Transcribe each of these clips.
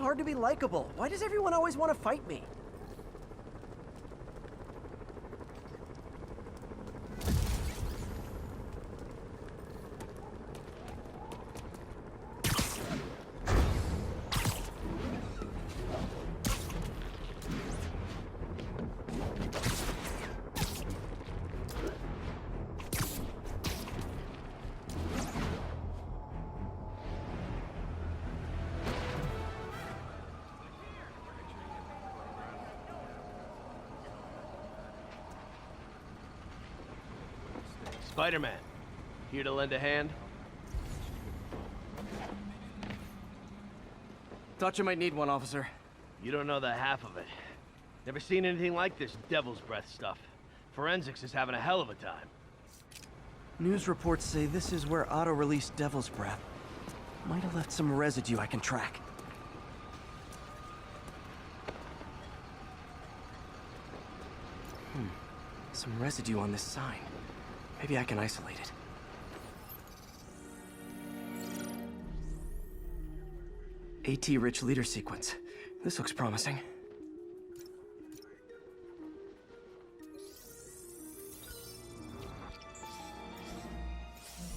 hard to be likable? Why does everyone always want to fight me? Spider-Man, here to lend a hand? Thought you might need one, officer. You don't know the half of it. Never seen anything like this devil's breath stuff. Forensics is having a hell of a time. News reports say this is where Otto released Devil's Breath. Might have left some residue I can track. Some residue on this sign. Maybe I can isolate it. AT-rich leader sequence. This looks promising.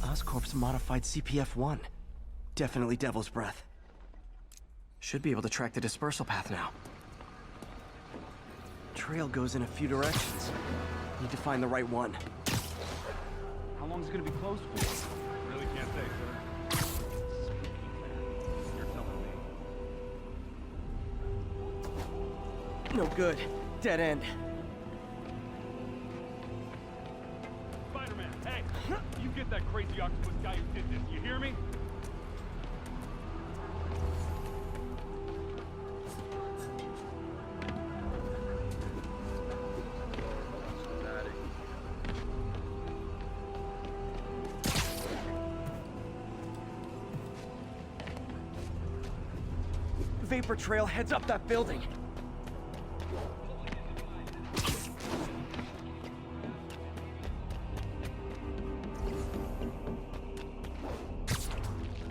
Oscorp's modified CPF-1. Definitely Devil's Breath. Should be able to track the dispersal path now. Trail goes in a few directions. Need to find the right one. How long is it gonna be closed for? Really can't say, sir. You're telling me. No good. Dead end. Spider-Man, hey! You get that crazy octopus guy who did this, you hear me? Vapor trail heads up that building.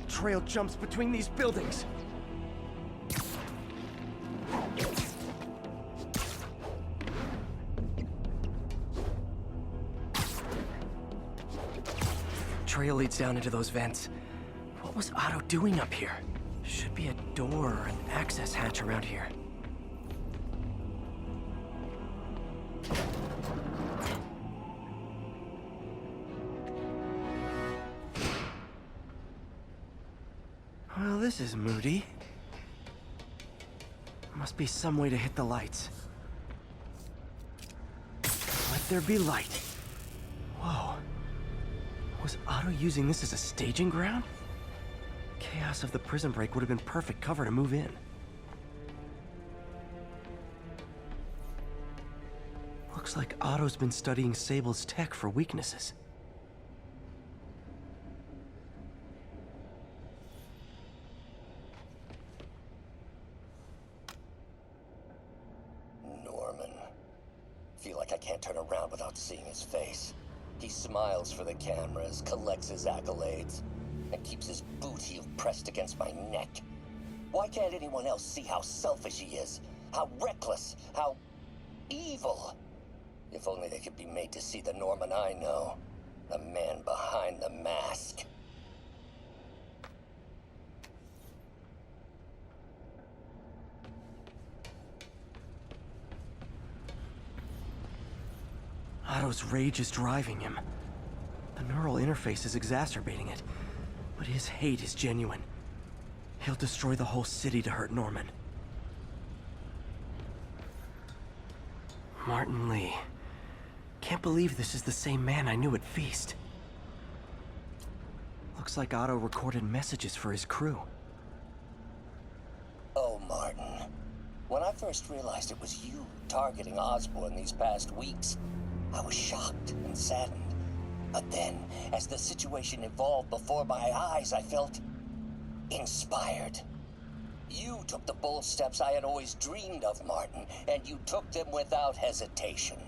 Trail jumps between these buildings. Trail leads down into those vents. What was Otto doing up here? Should be a door or an access hatch around here. Well, this is moody. Must be some way to hit the lights. Let there be light. Whoa. Was Otto using this as a staging ground? Chaos of the prison break would have been perfect cover to move in. Looks like Otto's been studying Sable's tech for weaknesses. Norman. Feel like I can't turn around without seeing his face. He smiles for the cameras, collects his accolades, and keeps his boot heel pressed against my neck. Why can't anyone else see how selfish he is? How reckless? How evil? If only they could be made to see the Norman I know. The man behind the mask. Otto's rage is driving him. The neural interface is exacerbating it. But his hate is genuine. He'll destroy the whole city to hurt Norman. Martin Lee. Can't believe this is the same man I knew at Feast. Looks like Otto recorded messages for his crew. Oh, Martin. When I first realized it was you targeting Osborn these past weeks, I was shocked and saddened. But then, as the situation evolved before my eyes, I felt inspired. You took the bold steps I had always dreamed of, Martin, and you took them without hesitation.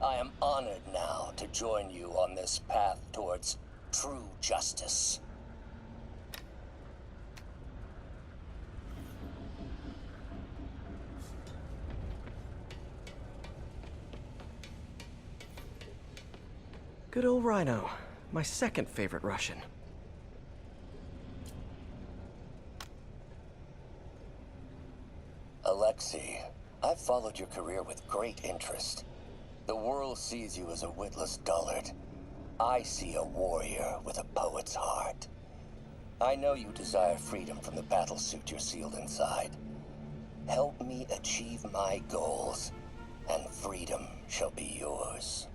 I am honored now to join you on this path towards true justice. Good old Rhino. My second favorite Russian. Alexei, I've followed your career with great interest. The world sees you as a witless dullard. I see a warrior with a poet's heart. I know you desire freedom from the battlesuit you're sealed inside. Help me achieve my goals, and freedom shall be yours.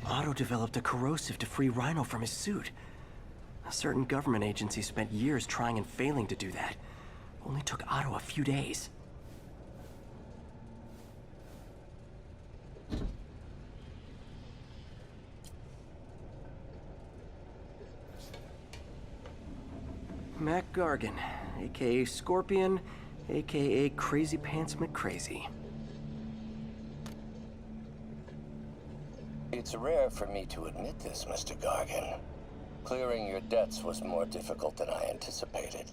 Otto developed a corrosive to free Rhino from his suit. A certain government agency spent years trying and failing to do that. Only took Otto a few days. Mac Gargan, aka Scorpion, aka Crazy Pants McCrazy. It's rare for me to admit this, Mr. Gargan. Clearing your debts was more difficult than I anticipated.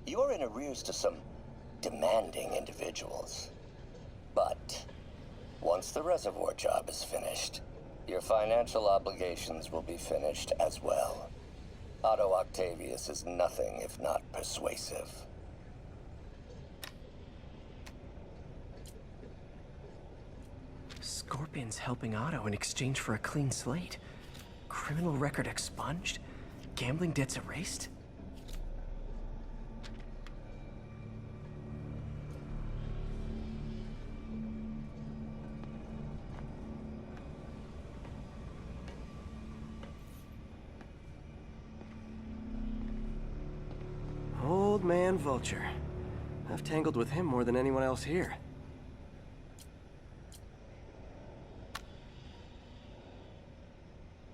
You're in arrears to some demanding individuals. But once the reservoir job is finished, your financial obligations will be finished as well. Otto Octavius is nothing if not persuasive. Scorpion's helping Otto in exchange for a clean slate. Criminal record expunged? Gambling debts erased? Old man Vulture. I've tangled with him more than anyone else here.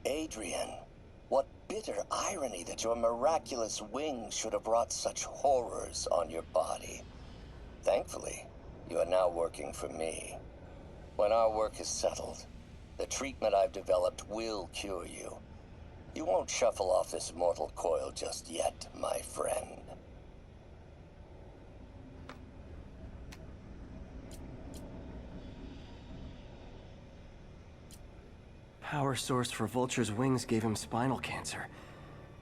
Adrian, what bitter irony that your miraculous wings should have brought such horrors on your body. Thankfully, you are now working for me. When our work is settled, the treatment I've developed will cure you. You won't shuffle off this mortal coil just yet, my friend. Power source for Vulture's wings gave him spinal cancer,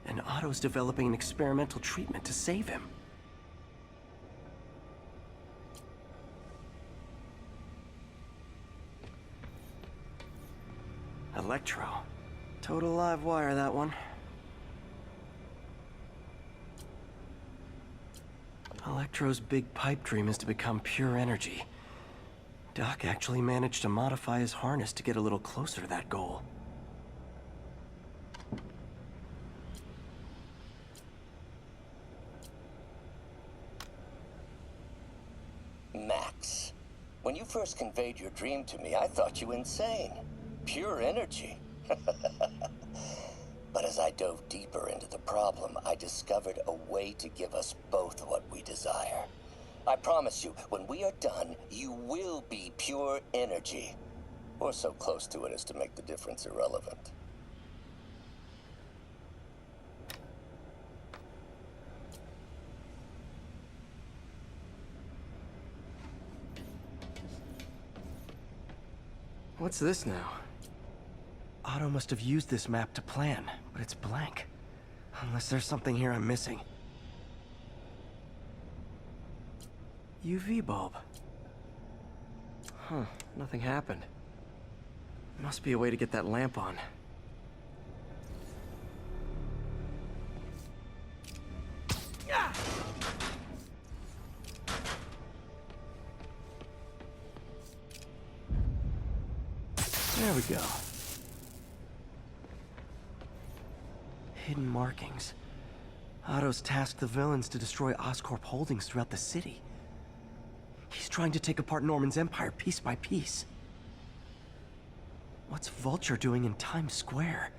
and Otto's developing an experimental treatment to save him. Electro. Total live wire, that one. Electro's big pipe dream is to become pure energy. Doc actually managed to modify his harness to get a little closer to that goal. Max, when you first conveyed your dream to me, I thought you insane. Pure energy. But as I dove deeper into the problem, I discovered a way to give us both what we desire. I promise you, when we are done, you will be pure energy. Or so close to it as to make the difference irrelevant. What's this now? Otto must have used this map to plan, but it's blank. Unless there's something here I'm missing. UV bulb. Huh, nothing happened. Must be a way to get that lamp on. There we go. Hidden markings. Otto's tasked the villains to destroy Oscorp holdings throughout the city. He's trying to take apart Norman's empire piece by piece. What's Vulture doing in Times Square?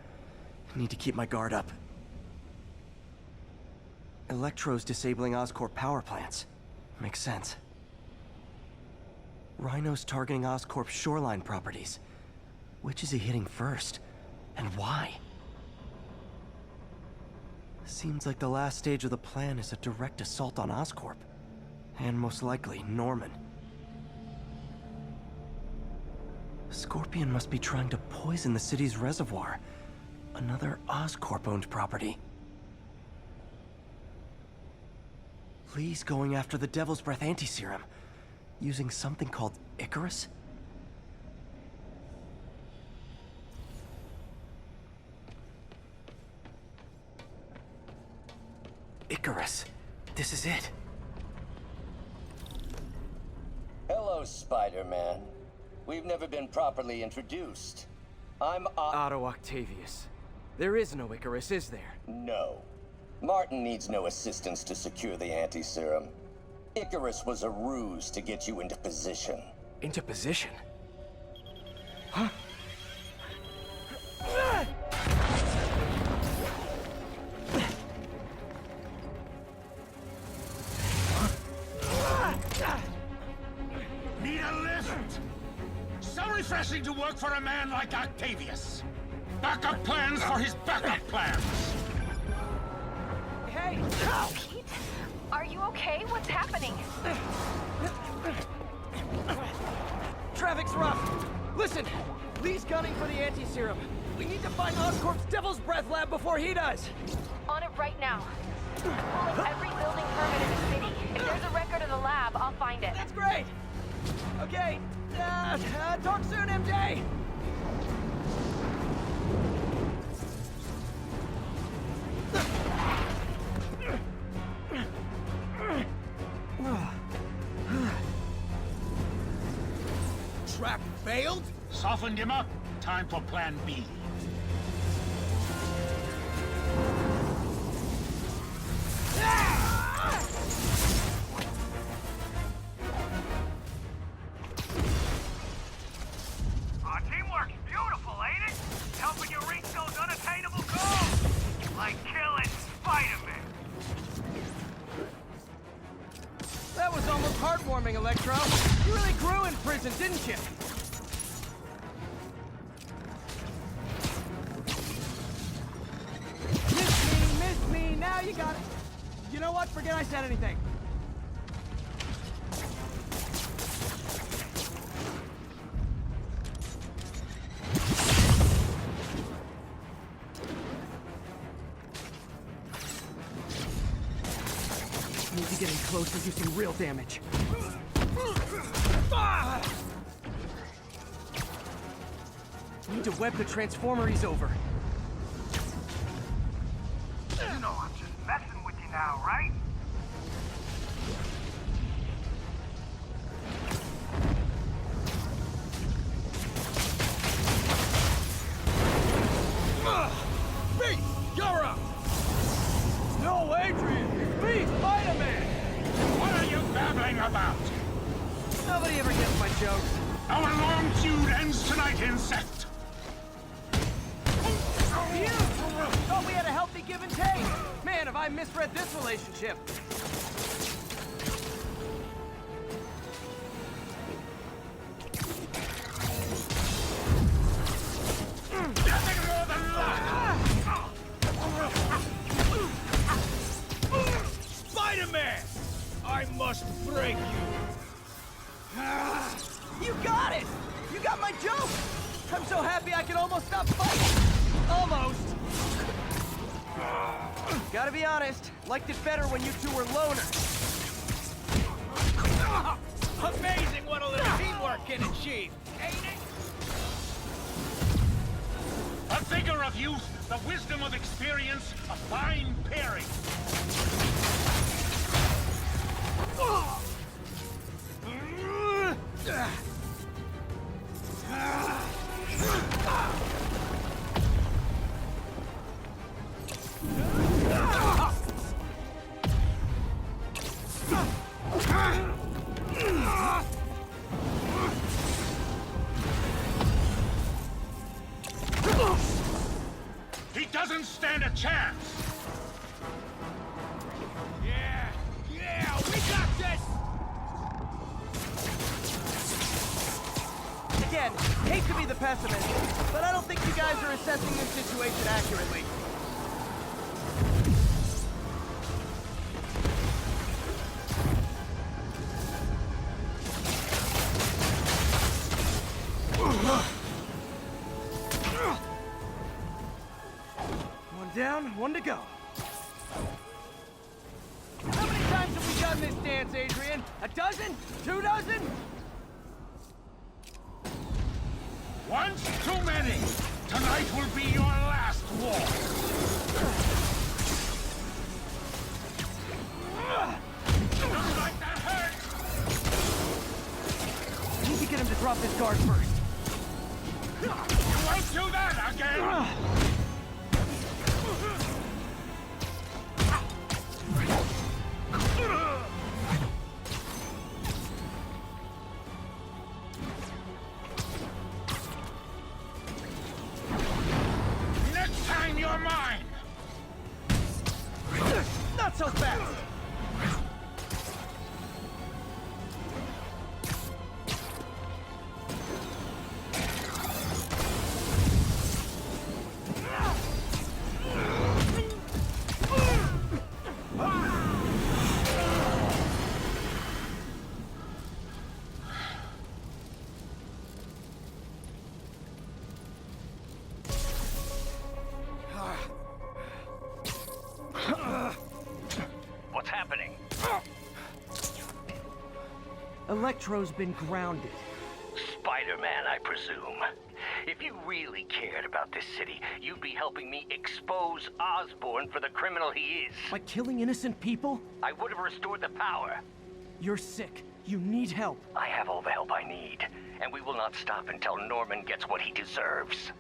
I need to keep my guard up. Electro's disabling Oscorp power plants. Makes sense. Rhino's targeting Oscorp's shoreline properties. Which is he hitting first? And why? Seems like the last stage of the plan is a direct assault on Oscorp. And most likely, Norman. Scorpion must be trying to poison the city's reservoir. Another Oscorp-owned property. Lee's going after the Devil's Breath anti-serum, using something called Icarus? Icarus. This is it. Hello, Spider-Man. We've never been properly introduced. I'm Otto Octavius. There is no Icarus, is there? No. Martin needs no assistance to secure the anti-serum. Icarus was a ruse to get you into position. Into position? Huh? Need a lift? So refreshing to work for a man like Octavius. Backup plans for his backup plans. Hey! Pete? Are you okay? What's happening? Traffic's rough. Listen, Lee's gunning for the anti-serum. We need to find Oscorp's Devil's Breath lab before he does. On it right now. I'm pulling every building permit in the city. If there's a record of the lab, I'll find it. That's great. Okay, talk soon, MJ. Trap failed? Softened him up. Time for plan B. Our teamwork's beautiful, ain't it? Helping you reach those unattainable goals. Like killing Spider-Man. That was almost heartwarming, Electro. You really grew in prison, didn't you? Miss me, now you got it. You know what? Forget I said anything. Need to get in close to do some real damage. Need to web the transformer he's over. You know I'm just messing with you now, right? Beast, you're up! No, Adrian! It's me, Spider-Man! What are you babbling about? Nobody ever gets my jokes. Our long feud ends tonight, insect! You! Thought we had a healthy give and take! Man, have I misread this relationship! Nothing more than luck! Spider-Man! I must break you. You got it! You got my joke! I'm so happy I can almost stop fighting! Almost! Gotta be honest, liked it better when you two were loners. Amazing what a little teamwork can achieve, ain't it? The vigor of youth, the wisdom of experience, a fine pairing. He doesn't stand a chance! Yeah, we got this! Again, hate to be the pessimist, but I don't think you guys are assessing this situation accurately. one to go. How many times have we done this dance, Adrian? A dozen? 2 dozen? Once too many. Tonight will be your last war. Looks like that hurt. Need to get him to drop his guard first. You won't do that again. Next time you're mine. Not so fast! What's happening? Electro's been grounded. Spider-Man, I presume. If you really cared about this city, you'd be helping me expose Osborn for the criminal he is. By killing innocent people? I would have restored the power. You're sick. You need help. I have all the help I need, and we will not stop until Norman gets what he deserves.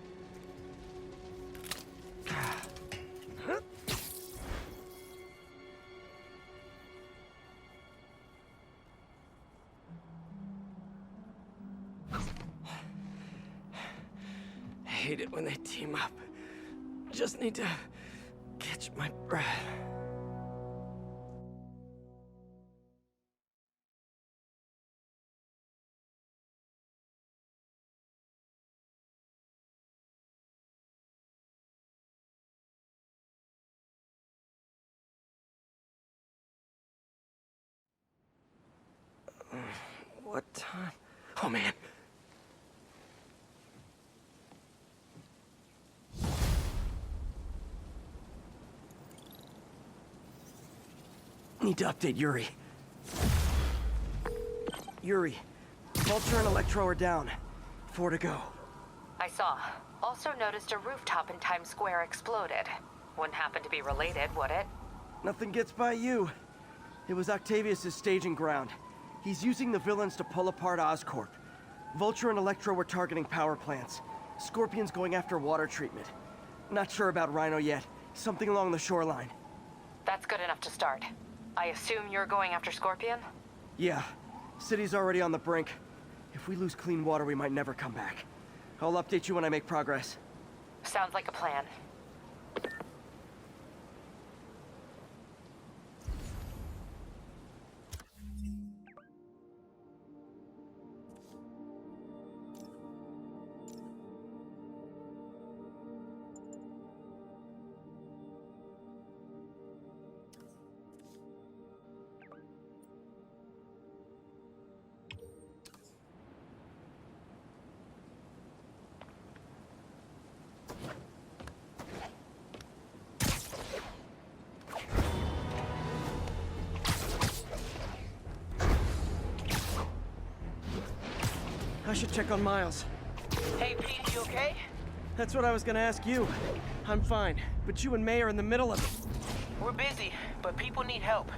I hate it when they team up. Just need to catch my breath. What time? Oh, man. Need to update Yuri. Yuri, Vulture and Electro are down. 4 to go. I saw. Also noticed a rooftop in Times Square exploded. Wouldn't happen to be related, would it? Nothing gets by you. It was Octavius' staging ground. He's using the villains to pull apart Oscorp. Vulture and Electro were targeting power plants. Scorpion's going after water treatment. Not sure about Rhino yet. Something along the shoreline. That's good enough to start. I assume you're going after Scorpion? Yeah. City's already on the brink. If we lose clean water, we might never come back. I'll update you when I make progress. Sounds like a plan. I should check on Miles. Hey, Pete, you okay? That's what I was gonna ask you. I'm fine, but you and May are in the middle of it. We're busy, but people need help.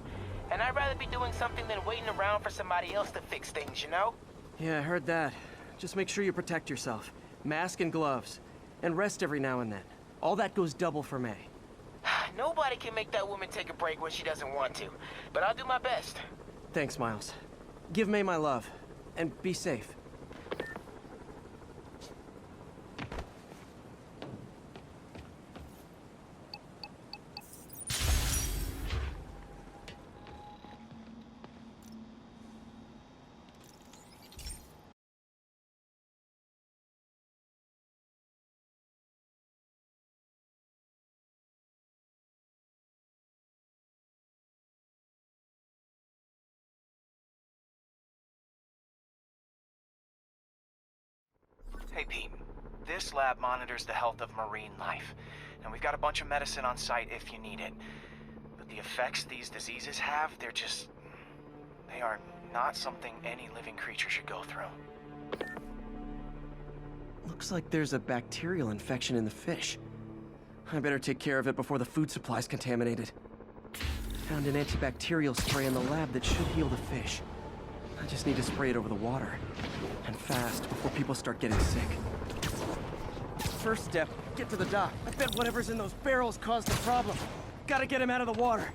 And I'd rather be doing something than waiting around for somebody else to fix things, you know? Yeah, I heard that. Just make sure you protect yourself. Mask and gloves. And rest every now and then. All that goes double for May. Nobody can make that woman take a break when she doesn't want to. But I'll do my best. Thanks, Miles. Give May my love. And be safe. Hey, Pete. This lab monitors the health of marine life. and we've got a bunch of medicine on site if you need it. But the effects these diseases have, they are not something any living creature should go through. Looks like there's a bacterial infection in the fish. I better take care of it before the food supply's contaminated. Found an antibacterial spray in the lab that should heal the fish. I just need to spray it over the water. And fast, before people start getting sick. First step, get to the dock. I bet whatever's in those barrels caused the problem. Gotta get him out of the water.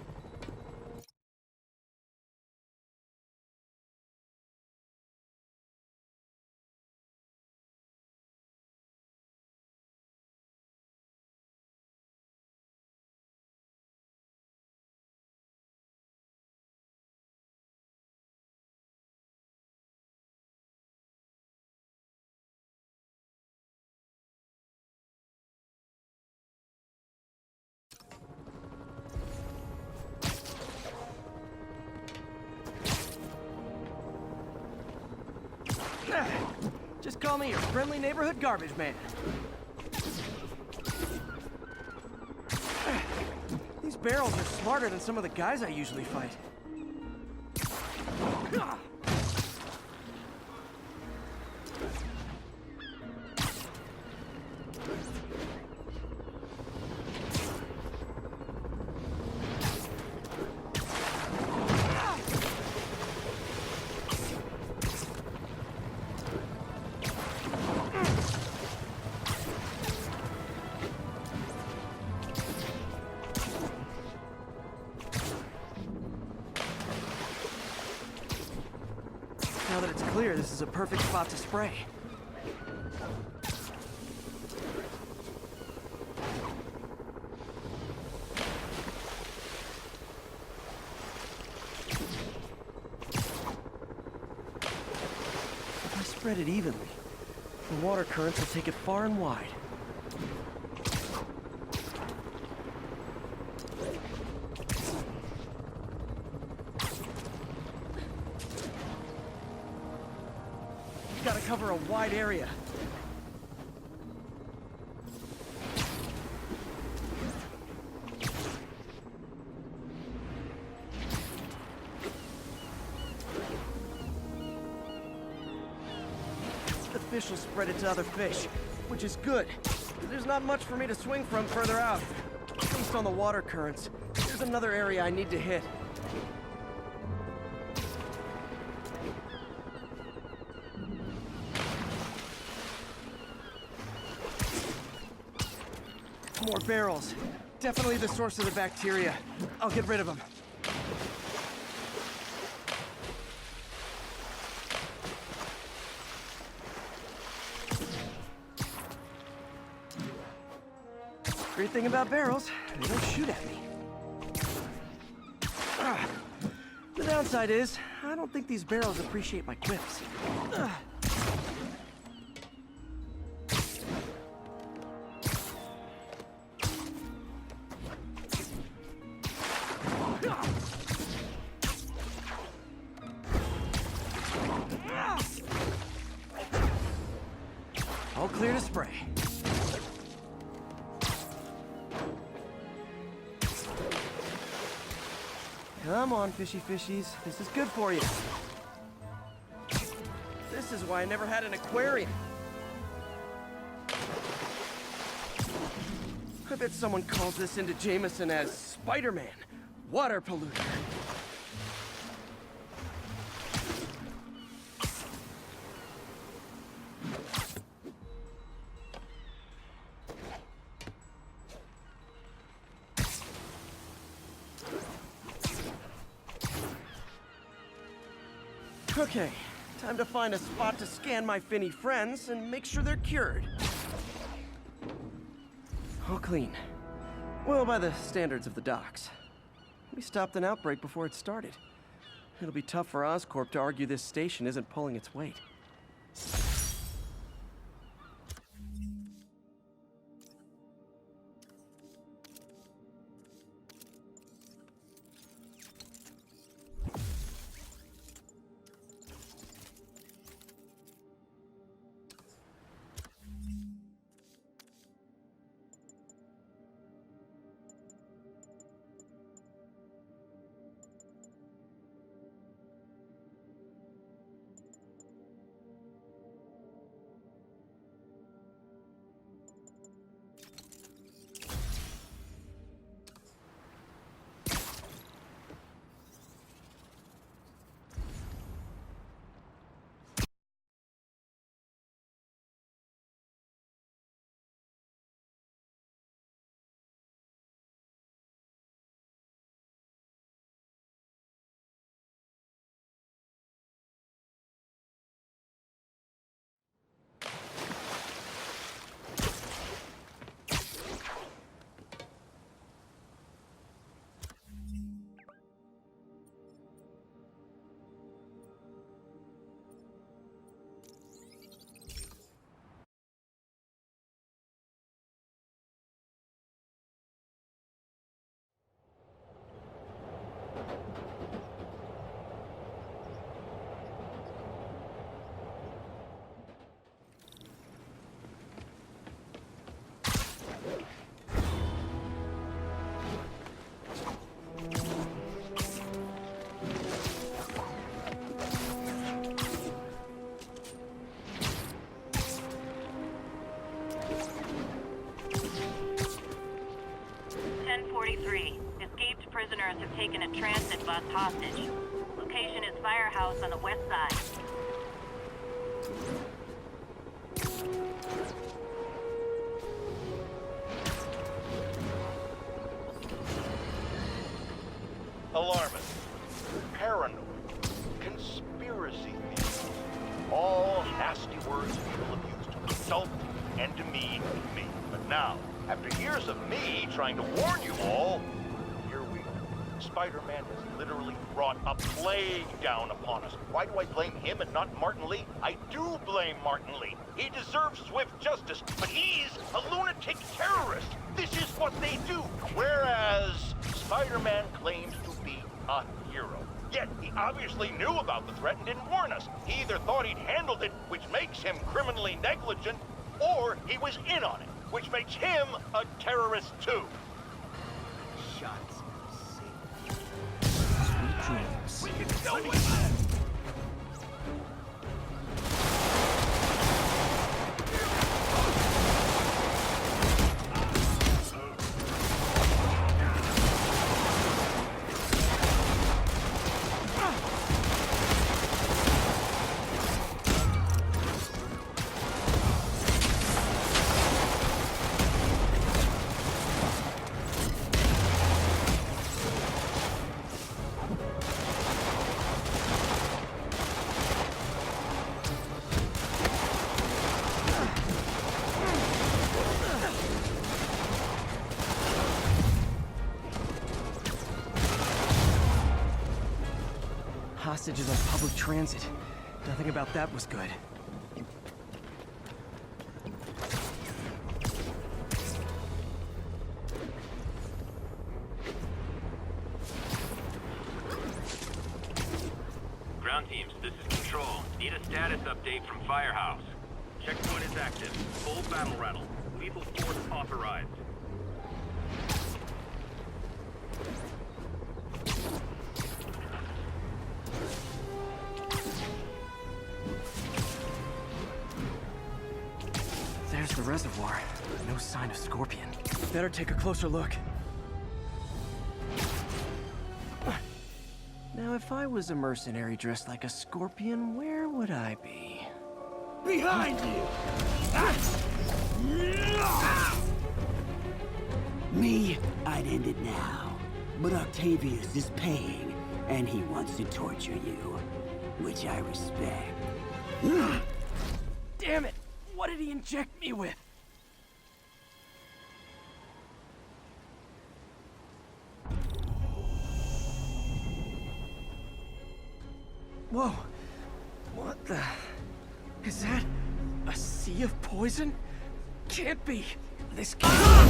Just call me your friendly neighborhood garbage man. These barrels are smarter than some of the guys I usually fight. Now that it's clear, this is a perfect spot to spray. If I spread it evenly, the water currents will take it far and wide. Gotta cover a wide area. The fish will spread it to other fish, which is good. There's not much for me to swing from further out. Based on the water currents, there's another area I need to hit. More barrels. Definitely the source of the bacteria. I'll get rid of them. Great thing about barrels, they don't shoot at me. The downside is, I don't think these barrels appreciate my quips. All clear to spray. Come on, fishy fishies. This is good for you. This is why I never had an aquarium. I bet someone calls this into Jameson as Spider-Man, water polluter. Okay, time to find a spot to scan my finny friends and make sure they're cured. All clean. Well, by the standards of the docks. We stopped an outbreak before it started. It'll be tough for Oscorp to argue this station isn't pulling its weight. taken a transit bus hostage. Location is Firehouse on the west side. Alarmist, paranoid, conspiracy theories, all nasty words people have used to insult and demean me. But now, after years of me trying to warn you all, here we are. Spider-Man has literally brought a plague down upon us. Why do I blame him and not Martin Lee? I do blame Martin Lee. He deserves swift justice, but he's a lunatic terrorist. This is what they do. Whereas Spider-Man claims to be a hero. Yet he obviously knew about the threat and didn't warn us. He either thought he'd handled it, which makes him criminally negligent, or he was in on it, which makes him a terrorist too. Shots. Sweet dreams. We can go with that. Hostages on public transit. Nothing about that was good. Ground teams, this is Control. Need a status update from Firehouse. Checkpoint is active. Full battle rattle. Lethal force authorized. There's the reservoir. No sign of Scorpion. Better take a closer look. Now, if I was a mercenary dressed like a Scorpion, where would I be? Behind you! Me, I'd end it now. But Octavius is paying, and he wants to torture you, which I respect. Damn it! What did he inject me with? Whoa! What the... Is that... a sea of poison? Can't be! This can't...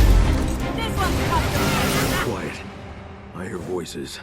This one's custom. Quiet. I hear voices.